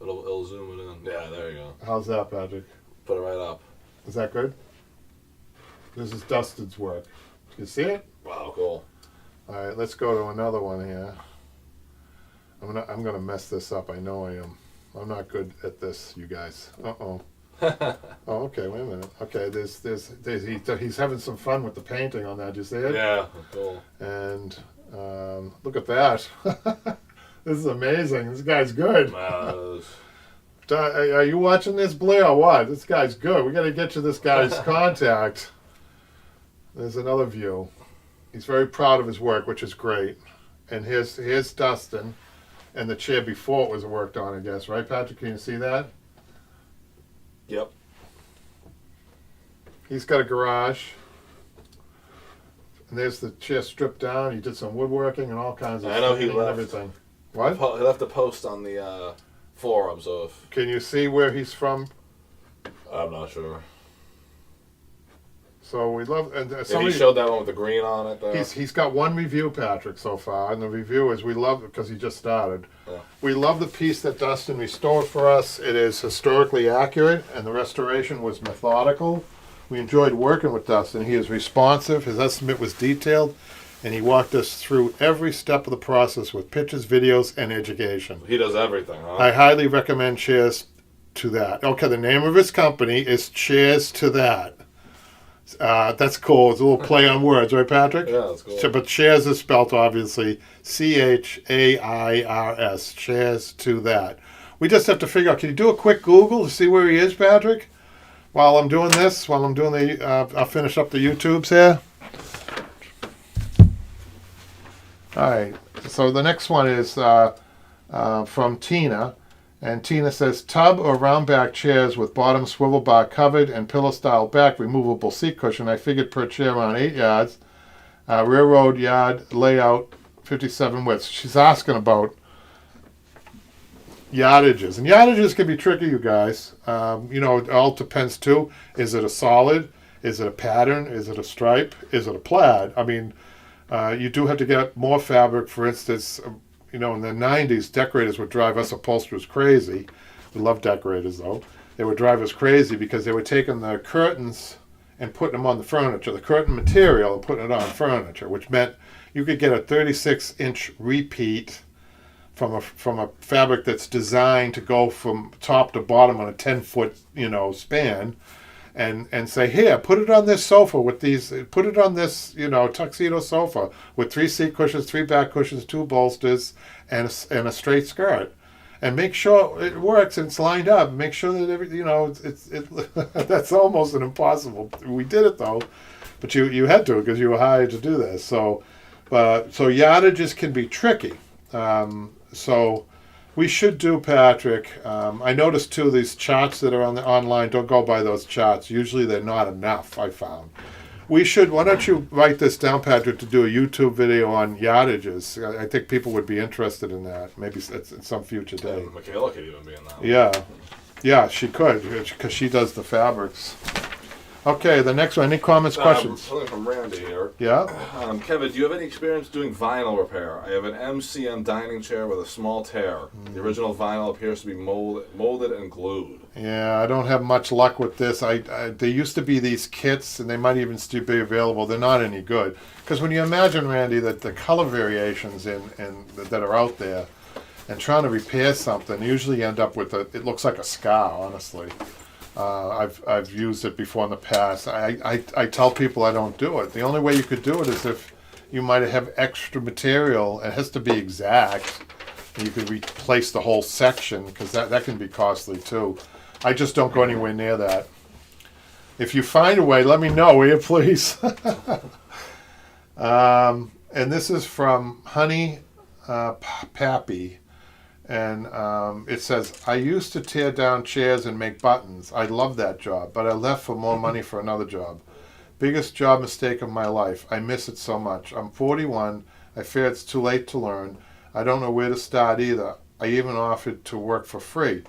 It'll zoom it in. Yeah, there you go. How's that, Patrick? Put it right up. Is that good? This is Dustin's work. You see it? Wow, cool. All right, let's go to another one here. I'm gonna mess this up. I know I am. I'm not good at this, you guys. Oh, okay. Wait a minute. Okay, he's having some fun with the painting on that. You see it? Yeah, cool. And look at that. This is amazing. This guy's good. Are you watching this, Blair, or what? This guy's good. We got to get you this guy's contact. There's another view. He's very proud of his work, which is great. And here's Dustin, and the chair before it was worked on, I guess. Right, Patrick? Can you see that? Yep. He's got a garage. And there's the chair stripped down. He did some woodworking and all kinds of I know he staining and left. everything. What? He left a post on the forum, so if... Can you see where he's from? I'm not sure. So we love... And He somebody, showed that one with the green on it, though. he's got one review, Patrick, so far. And the review is we love it because he just started. Yeah. We love the piece that Dustin restored for us. It is historically accurate, and the restoration was methodical. We enjoyed working with Dustin. He is responsive. His estimate was detailed, and he walked us through every step of the process with pictures, videos, and education. He does everything, huh? I highly recommend Cheers to That. Okay, the name of his company is Cheers to That. That's cool. It's a little play on words, right, Patrick? Yeah, that's cool. But Cheers is spelled, obviously, Chairs. Cheers to That. We just have to figure out, can you do a quick Google to see where he is, Patrick? While I'm doing this, I'll finish up the YouTubes here. All right. So the next one is from Tina. And Tina says, tub or round back chairs with bottom swivel bar covered and pillow style back, removable seat cushion. I figured per chair around 8 yards. Railroad yard layout, 57 widths. She's asking about yardages. And yardages can be tricky, you guys. It all depends too. Is it a solid? Is it a pattern? Is it a stripe? Is it a plaid? I mean, you do have to get more fabric. For instance, in the 90s, decorators would drive us upholsterers crazy. We love decorators, though. They would drive us crazy because they were taking the curtains and putting them on the furniture, the curtain material, and putting it on furniture, which meant you could get a 36-inch repeat from a fabric that's designed to go from top to bottom on a 10-foot, span. And say, here, put it on this sofa with these, put it on this, tuxedo sofa with 3 seat cushions, 3 back cushions, 2 bolsters, and a straight skirt. And make sure it works and it's lined up. Make sure that everything, that's almost an impossible. We did it though, but you had to because you were hired to do this. So yardages can be tricky. So we should do, Patrick. I noticed too, these charts that are online, don't go by those charts. Usually they're not enough, I found. Why don't you write this down, Patrick, to do a YouTube video on yardages? I think people would be interested in that. Maybe it's some future day. Michaela could even be in that one. Yeah, she could, because she does the fabrics. Okay, the next one. Any comments, questions? Something from Randy here. Yeah? Kevin, do you have any experience doing vinyl repair? I have an MCM dining chair with a small tear. The original vinyl appears to be molded and glued. Yeah, I don't have much luck with this. There used to be these kits, and they might even still be available. They're not any good. Because when you imagine, Randy, that the color variations that are out there, and trying to repair something, usually you end up with it looks like a scar, honestly. I've used it before in the past. I tell people I don't do it. The only way you could do it is if you might have extra material. It has to be exact. You could replace the whole section because that can be costly too. I just don't go anywhere near that. If you find a way, let me know, will you please? And this is from Honey Pappy. And it says, I used to tear down chairs and make buttons. I love that job, but I left for more money for another job. Biggest job mistake of my life. I miss it so much. I'm 41. I fear it's too late to learn. I don't know where to start either. I even offered to work for free.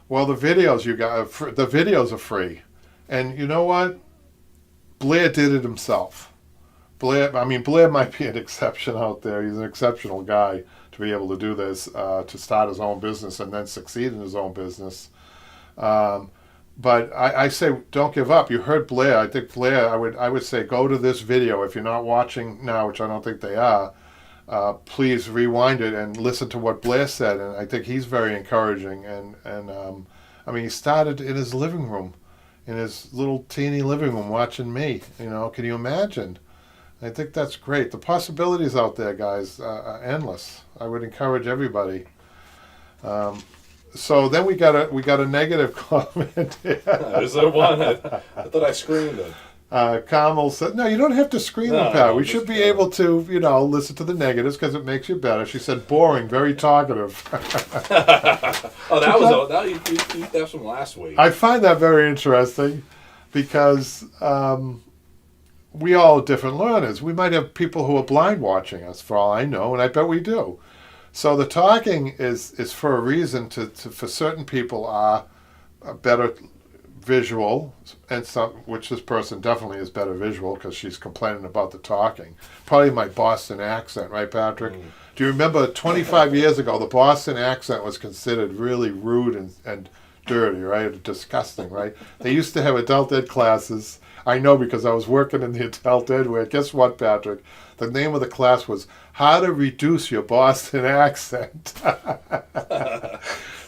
Well, the videos are free. And you know what? Blair did it himself. Blair might be an exception out there. He's an exceptional guy to be able to do this, to start his own business and then succeed in his own business. But I say don't give up. You heard Blair. I think Blair, I would say go to this video. If you're not watching now, which I don't think they are, please rewind it and listen to what Blair said. And I think he's very encouraging. And he started in his living room, in his little teeny living room watching me. Can you imagine? I think that's great. The possibilities out there, guys, are endless. I would encourage everybody. So then we got a negative comment. Is there one? I thought I screened it. Carmel said, "No, you don't have to screen them, Pat. We should be able to, listen to the negatives because it makes you better." She said, "Boring, very talkative." That's from last week. I find that very interesting because. We all are different learners. We might have people who are blind watching us, for all I know, and I bet we do. So the talking is for a reason. For certain people are better visual, and which this person definitely is better visual because she's complaining about the talking. Probably my Boston accent, right, Patrick? Do you remember 25 years ago, the Boston accent was considered really rude and dirty, right? Disgusting, right? They used to have adult ed classes. I know because I was working in the adult ed where, guess what, Patrick? The name of the class was How to Reduce Your Boston Accent.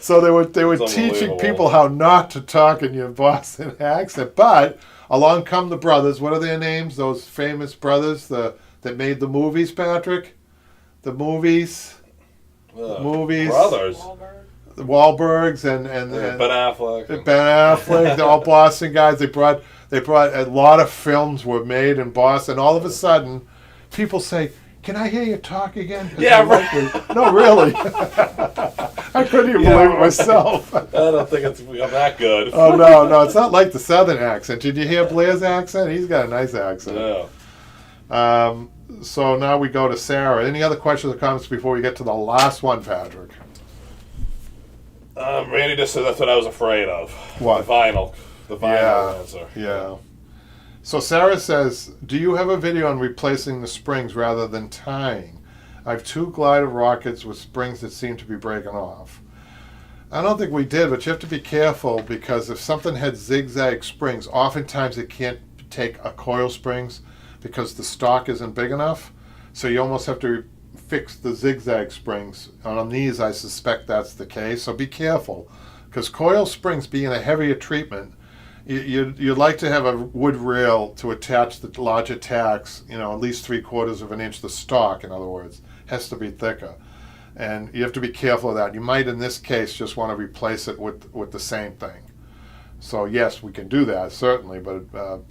So they were teaching people how not to talk in your Boston accent. But along come the brothers. What are their names? Those famous brothers that made the movies, Patrick? The movies. Brothers. The Wahlbergs and Ben Affleck. Ben Affleck, they're all Boston guys. They brought a lot of films were made in Boston. All of a sudden, people say, Can I hear you talk again? Yeah, right. No, really. I couldn't even believe it myself. I don't think I'm that good. Oh, no, it's not like the Southern accent. Did you hear Blair's accent? He's got a nice accent. Yeah. So now we go to Sarah. Any other questions or comments before we get to the last one, Patrick? Randy just said that's what I was afraid of. What? The vinyl answer. Yeah. So Sarah says, do you have a video on replacing the springs rather than tying? I have 2 glider rockets with springs that seem to be breaking off. I don't think we did, but you have to be careful because if something had zigzag springs, oftentimes it can't take a coil springs because the stock isn't big enough. So you almost have to fix the zigzag springs. On these, I suspect that's the case. So be careful because coil springs being a heavier treatment, you'd like to have a wood rail to attach the larger tacks, at least 3/4 of an inch, the stock, in other words, has to be thicker. And you have to be careful of that. You might, in this case, just want to replace it with the same thing. So yes, we can do that, certainly, but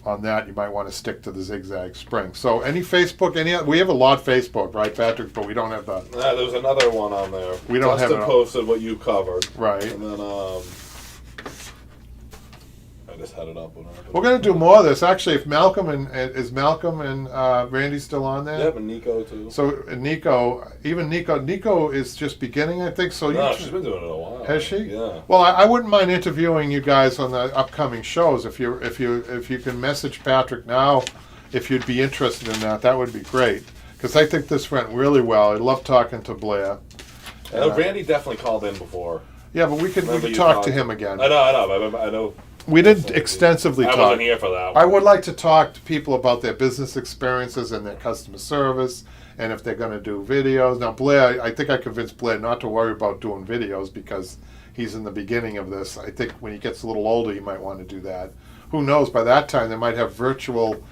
on that, you might want to stick to the zigzag spring. So any Facebook, we have a lot of Facebook, right, Patrick, but we don't have the... Yeah, there was another one on there. We don't have Dustin it. posted what you covered. Right. And then, I just had it up. We're going to do more of this. Actually, if Malcolm and Randy still on there? Yep, and Nico, too. So Nico is just beginning, I think. So No, she's been doing it a while. Has she? Yeah. Well, I wouldn't mind interviewing you guys on the upcoming shows. If you can message Patrick now, if you'd be interested in that, that would be great. Because I think this went really well. I love talking to Blair. I know Randy definitely called in before. Yeah, but we could talk to him again. I know. We didn't extensively talk. I wasn't here for that one. I would like to talk to people about their business experiences and their customer service, and if they're going to do videos. Now, Blair, I think I convinced Blair not to worry about doing videos because he's in the beginning of this. I think when he gets a little older, he might want to do that. Who knows? By that time, they might have virtual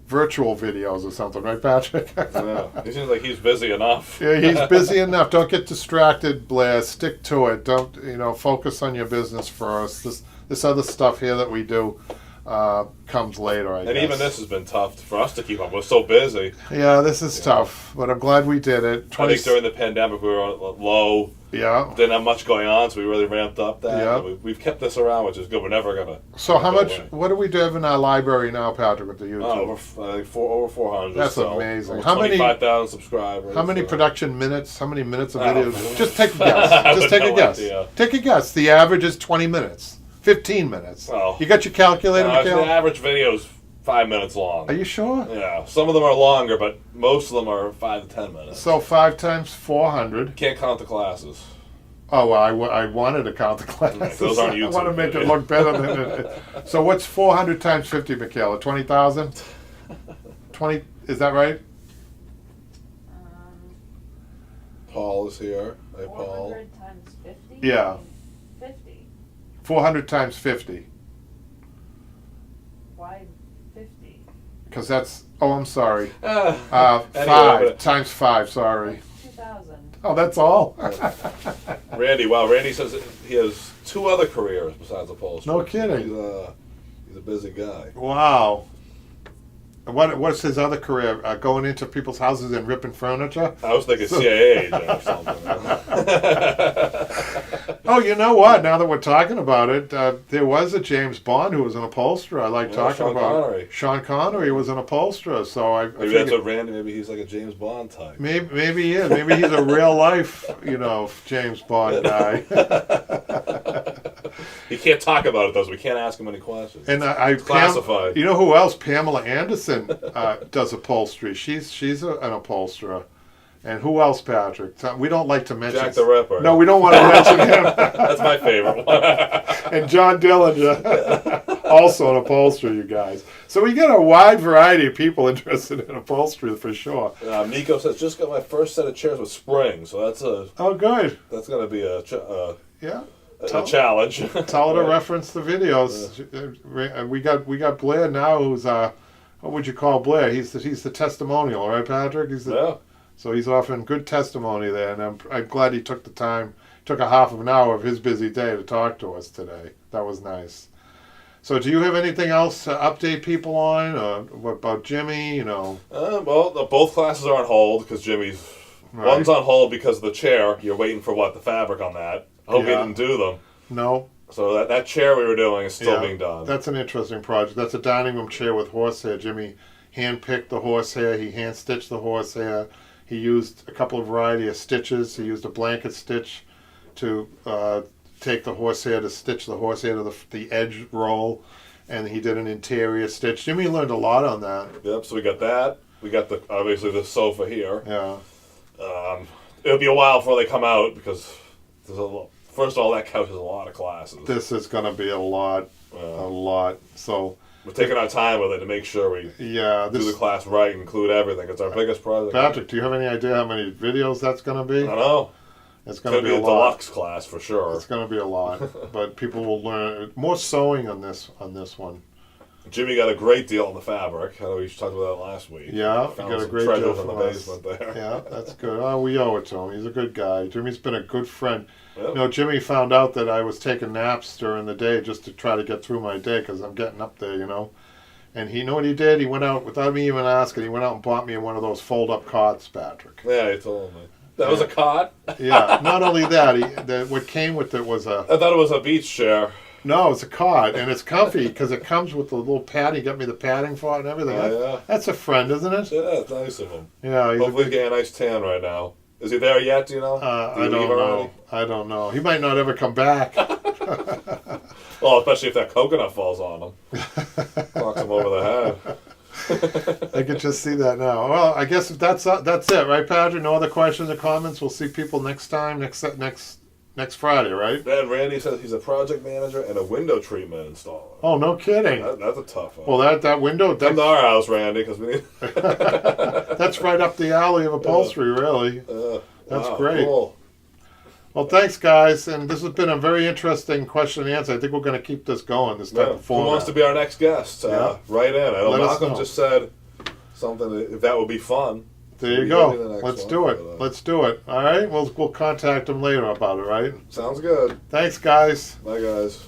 videos or something, right, Patrick? Yeah. He seems like he's busy enough. Yeah, he's busy enough. Don't get distracted, Blair. Stick to it. Don't focus on your business first. This other stuff here that we do comes later, I guess. And even this has been tough for us to keep up. We're so busy. Yeah, this is tough, but I'm glad we did it. I think during the pandemic we were low. Yeah. Didn't have much going on, so we really ramped up that. Yeah. We've kept this around, which is good. We're never going to... So how much, what do we have in our library now, Patrick, with the YouTube? Over 400. That's amazing. Over How many... 25,000 subscribers. How many production minutes? How many minutes of videos? Know. Just take a guess. Just take a guess. Idea. Take a guess. The average is 20 minutes. 15 minutes. Oh. You got your calculator, The Mikhail? average video is 5 minutes long. Are you sure? Yeah. Some of them are longer, but most of them are 5 to 10 minutes. So 5 times 400. Can't count the classes. Oh, well, I wanted to count the classes. Those aren't YouTube. I want to make it look better than it. So what's 400 times 50, Michaela? 20,000? 20, is that right? Paul is here. Hey, Paul. 400 times 50? Yeah. 50. 400 times 50. Why 50? Because that's, I'm sorry. Anyway, 5 times 5, sorry. 2,000. Oh, that's all? Randy, wow, Randy says he has 2 other careers besides upholstery. No kidding. He's a busy guy. Wow. What's his other career? Going into people's houses and ripping furniture? I was thinking CIA agent or something. Oh, you know what? Now that we're talking about it, there was a James Bond who was an upholsterer. I like talking Sean about Connery. Sean Connery was an upholsterer, so I Maybe figured, that's what Randy. Maybe he's like a James Bond type. maybe he is. Maybe he's a real life, James Bond guy. He can't talk about it though, so we can't ask him any questions. And Classified. You know who else? Pamela Anderson does upholstery. She's an upholsterer. And who else, Patrick? We don't like to mention... Jack the Ripper. No, we don't want to mention him. That's my favorite one. And John Dillinger, also an upholsterer, you guys. So we get a wide variety of people interested in upholstery for sure. Nico says, just got my first set of chairs with springs, so that's good. That's going to be a challenge. Tell her to reference the videos. Yeah. We got Blair now, who's what would you call Blair? He's the testimonial, right, Patrick? So he's offering good testimony there, and I'm glad he took the time, took a half of an hour of his busy day to talk to us today. That was nice. So, do you have anything else to update people on, or what about Jimmy? You know, Both classes are on hold because Jimmy's one's on hold because of the chair. You're waiting for the fabric on that. I hope he didn't do them. No. So that chair we were doing is still Yeah, being done. That's an interesting project. That's a dining room chair with horsehair. Jimmy hand-picked the horsehair. He hand-stitched the horsehair. He used a couple of variety of stitches. He used a blanket stitch to take the horsehair to stitch the horsehair to the edge roll, and he did an interior stitch. Jimmy learned a lot on that. Yep. So we got that. We got obviously the sofa here. Yeah. It'll be a while before they come out because there's a lot. First of all, that couch has a lot of classes. This is going to be a lot. So we're taking our time with it to make sure we do the class right, include everything. It's our biggest project. Patrick, do you have any idea how many videos that's going to be? I don't know. It's going to be a lot. Deluxe class for sure. It's going to be a lot, but people will learn more sewing on this one. Jimmy got a great deal on the fabric. I know we talked about that last week. Yeah, he found got a some great treasures deal in the from us. basement there. Yeah, that's good. Oh, we owe it to him. He's a good guy. Jimmy's been a good friend. Yep. You know, Jimmy found out that I was taking naps during the day just to try to get through my day because I'm getting up there, you know. And you know what he did? He went out, without me even asking, he went out and bought me one of those fold-up cots, Patrick. Yeah, he told me. That was a cot? Yeah, not only that, what came with it was I thought it was a beach chair. No, it's a cot, and it's comfy because it comes with the little pad. He got me the padding for it and everything. Yeah. That's a friend, isn't it? Yeah, it's nice of him. Yeah. Hopefully he's getting a nice tan right now. Is he there yet, do you know? I don't know. I don't know. He might not ever come back. Well, especially if that coconut falls on him. Knocks him over the head. I can just see that now. Well, I guess if that's it, right, Patrick? No other questions or comments? We'll see people next time, next Friday, right? Then Randy says he's a project manager and a window treatment installer. Oh, no kidding. That's a tough one. Well, that window... Come to our house, Randy, because we need... That's right up the alley of upholstery, really. That's wow, great. Cool. Well, thanks, guys. And this has been a very interesting question and answer. I think we're going to keep this going, this type of Who format. wants to be our next guest? Write in. I know Let us Malcolm know. just said something, if that would be fun. There you We'll be go. the next Let's one, do it. but, Let's do it. All right? We'll contact them later about it, right? Sounds good. Thanks, guys. Bye, guys.